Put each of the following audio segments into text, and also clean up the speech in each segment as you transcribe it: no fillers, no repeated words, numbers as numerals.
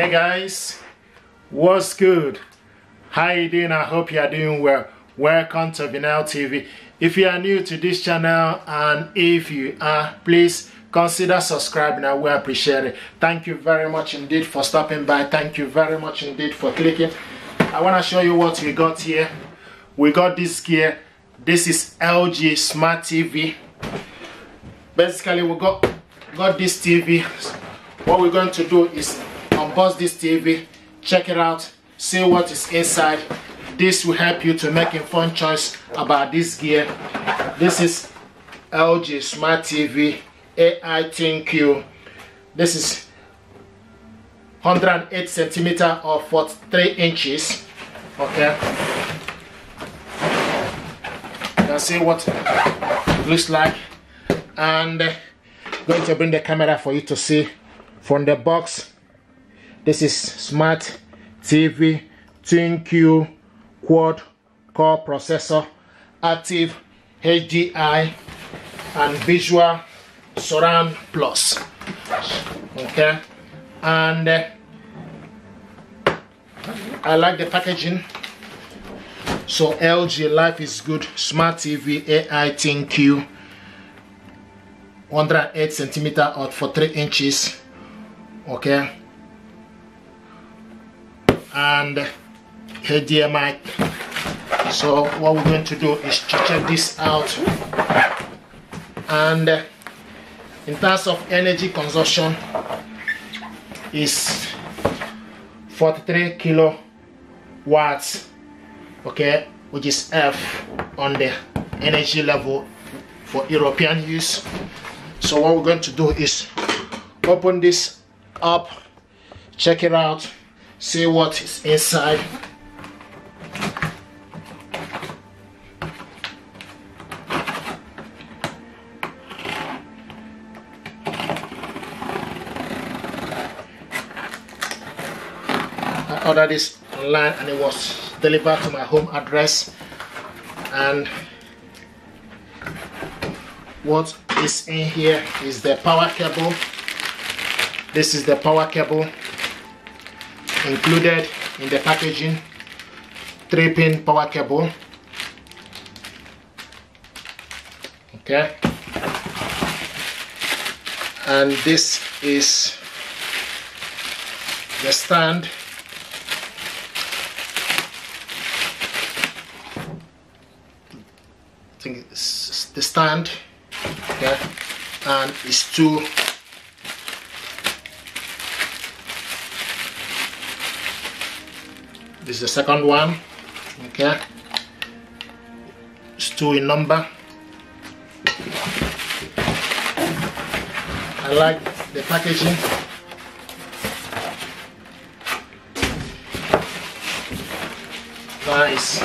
Hey guys, what's good? How you doing? I hope you are doing well. Welcome to Vinyl TV. If you are new to this channel, and if you are, please consider subscribing. I will appreciate it. Thank you very much indeed for stopping by. Thank you very much indeed for clicking. I want to show you what we got here. We got this gear. This is LG Smart TV. Basically, we got this TV. What we're going to do is unbox this TV, check it out, see what is inside. This will help you to make informed choice about this gear. This is LG Smart TV AI-10Q. This is 108 centimeter or 43 inches. Okay, you can see what it looks like, and going to bring the camera for you to see from the box. This is Smart TV 10Q quad core processor, active HDI and visual surround plus. Okay, and I like the packaging. So LG, life is good. Smart TV AI-10Q, 108 centimeter or 43 inches. Okay, and HDMI. So what we're going to do is to check this out. And in terms of energy consumption, is 43 kilowatts. Okay, which is F on the energy level for European use. So what we're going to do is open this up, check it out, see what is inside. I ordered this online and it was delivered to my home address. And what is in here is the power cable. This is the power cable included in the packaging. 3-pin power cable. Okay, and this is the stand. I think it's the stand. Okay, and it's two. This is the second one. Okay, it's 2 in number. I like the packaging. Nice.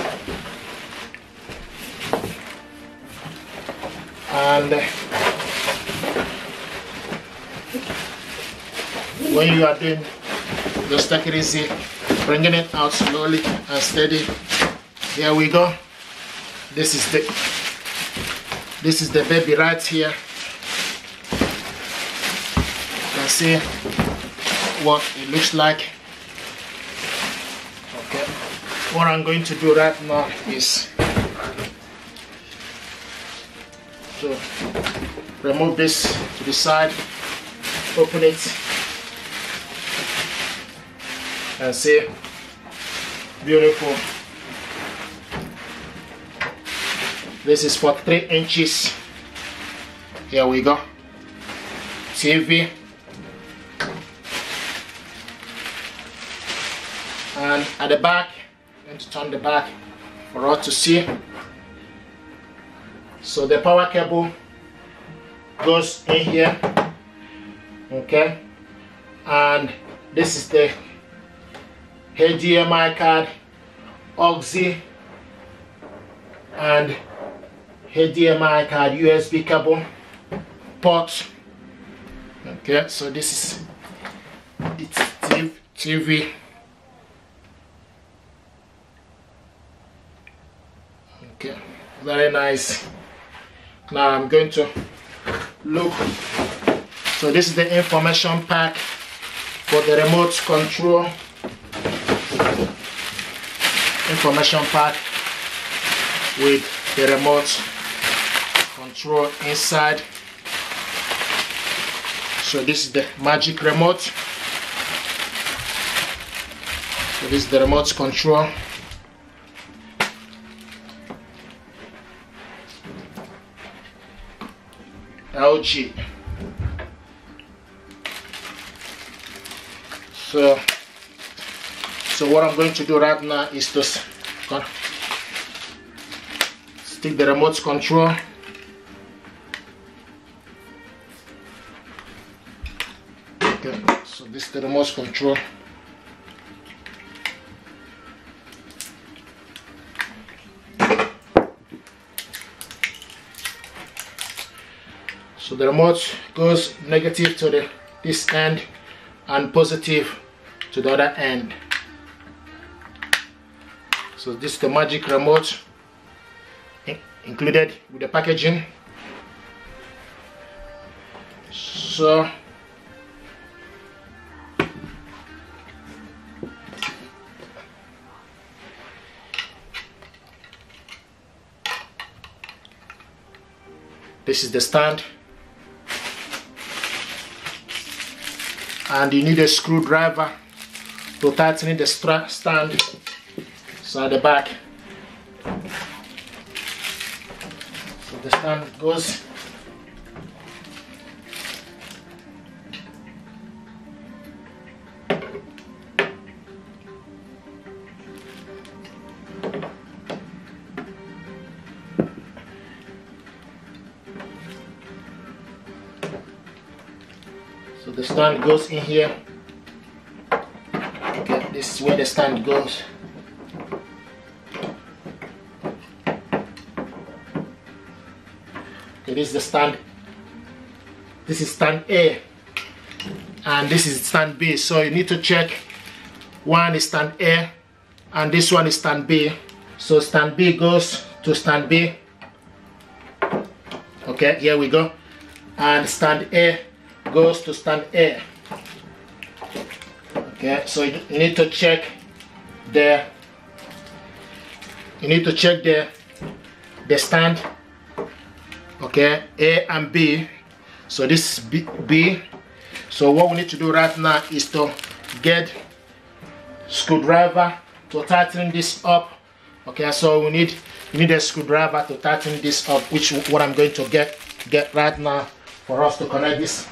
And when you are doing, just take it easy, bringing it out slowly and steady. Here we go. This is the baby right here. You can see what it looks like. Okay, what I'm going to do right now is to remove this to the side, open it, and see, beautiful. This is 43 inches. Here we go. TV. And at the back, I'm going to turn the back for us to see. So the power cable goes in here. Okay, and this is the HDMI card, auxiliary and HDMI card USB cable port. Okay, so this is its TV. Okay, very nice. Now I'm going to look. So this is the information pack for the remote control information pack with the remote control inside. So this is the magic remote. So this is the remote control. LG. So what I'm going to do right now is to stick the remote control okay, so this is the remote control. So the remote goes negative to this end and positive to the other end. So this is the magic remote included with the packaging. So this is the stand, and you need a screwdriver to tighten the stand. So at the back, so the stand goes. So the stand goes in here. Okay, this is where the stand goes. Okay, this is the stand. This is stand A, and this is stand B. So you need to check. One is stand A, and this one is stand B. So stand B goes to stand B. Okay, here we go. And stand A goes to stand A. Okay, so you need to check the the stand. Okay, A and B. So this is B. So what we need to do right now is to get screwdriver to tighten this up. Okay, so we need a screwdriver to tighten this up, which what I'm going to get right now for us to connect this.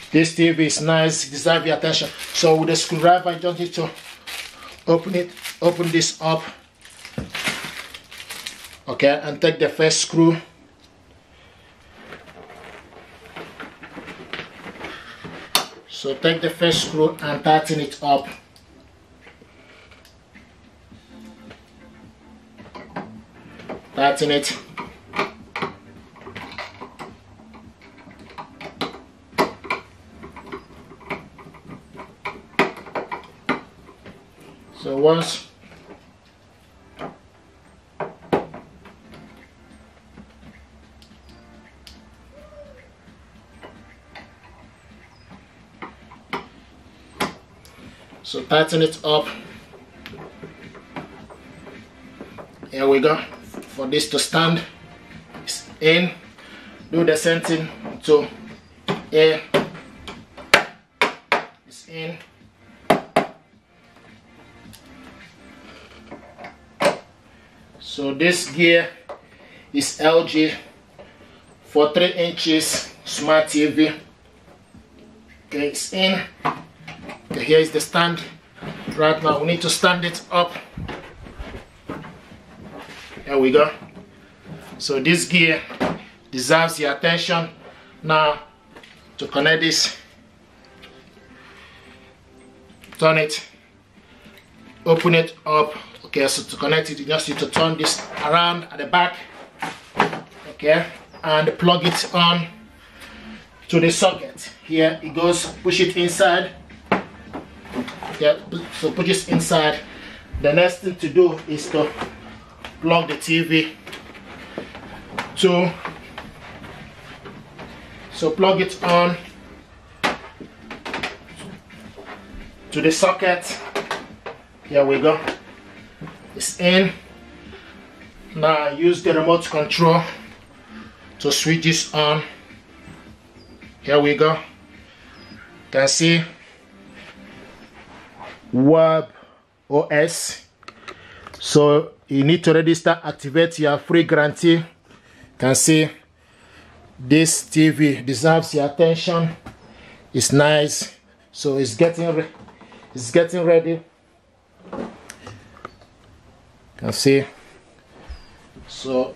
This TV is nice, deserve your attention. So with the screwdriver, you just need to open this up. Okay, and take the first screw. So take the first screw and tighten it up. Tighten it. So once so tighten it up. Here we go. For this to stand, it's in. Do the same thing to A. It's in. So this gear is LG for 3 inches smart TV. Okay, it's in. Okay, here is the stand. Right now we need to stand it up. There we go. So this gear deserves your attention. Now to connect this, turn it, open it up. Okay, so to connect it, you just need to turn this around at the back. Okay, and plug it on to the socket. Here it goes, push it inside. Okay, so put this inside. The next thing to do is to plug the TV to, so plug it on to the socket. Here we go. It's in. Now use the remote control to switch this on. Here we go. You can see webOS. So you need to register, activate your free guarantee. You can see this TV deserves your attention. It's nice. So it's getting ready. You can see. So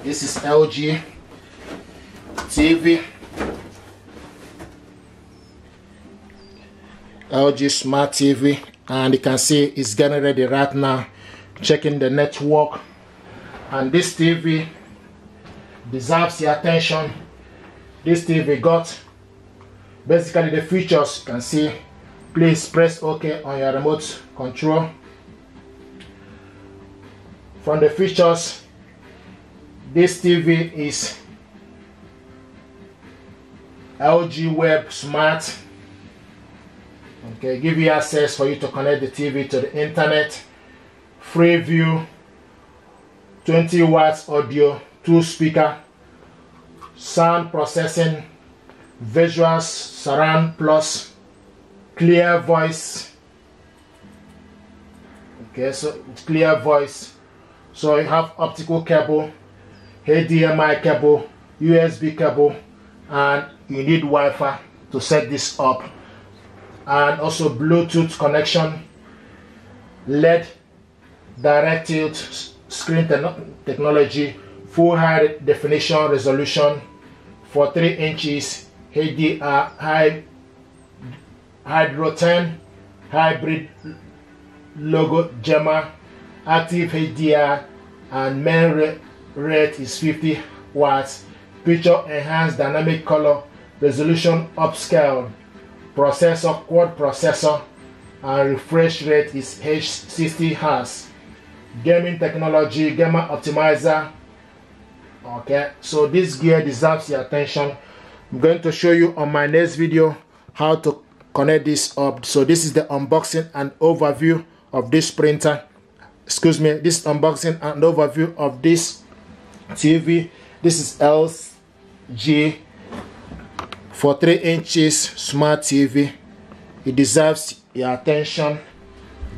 this is LG TV, LG Smart TV, and you can see it's getting ready right now, checking the network. And this TV deserves your attention. This TV got basically the features. You can see. Please press OK on your remote control. From the features, this TV is LG Web Smart. Okay, give you access for you to connect the TV to the internet. Freeview, 20 watts audio, 2 speaker, sound processing, visuals, surround plus, clear voice. Okay, so it's clear voice. So you have optical cable, HDMI cable, USB cable, and you need Wi-Fi to set this up. And also Bluetooth connection, LED directed screen technology, full high definition resolution, 43 inches, HDR, Hydro 10, hybrid logo Gemma, active HDR, and main rate is 50 watts. Picture enhanced dynamic color, resolution upscale, processor quad processor, and refresh rate is H60 Hz. Gaming technology, Gamma optimizer. Okay, so this gear deserves your attention. I'm going to show you on my next video how to connect this up. So this is the unboxing and overview of this printer. Excuse me, this unboxing and overview of this TV. This is LG 43 inches smart TV. It deserves your attention.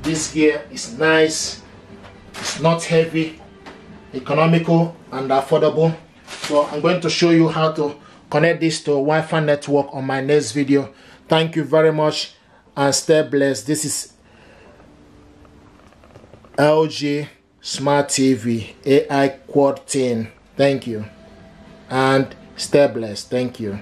This gear is nice. It's not heavy, economical, and affordable. So I'm going to show you how to connect this to a Wi-Fi network on my next video. Thank you very much and stay blessed. This is LG Smart TV AI Quad 10. Thank you and stay blessed. Thank you.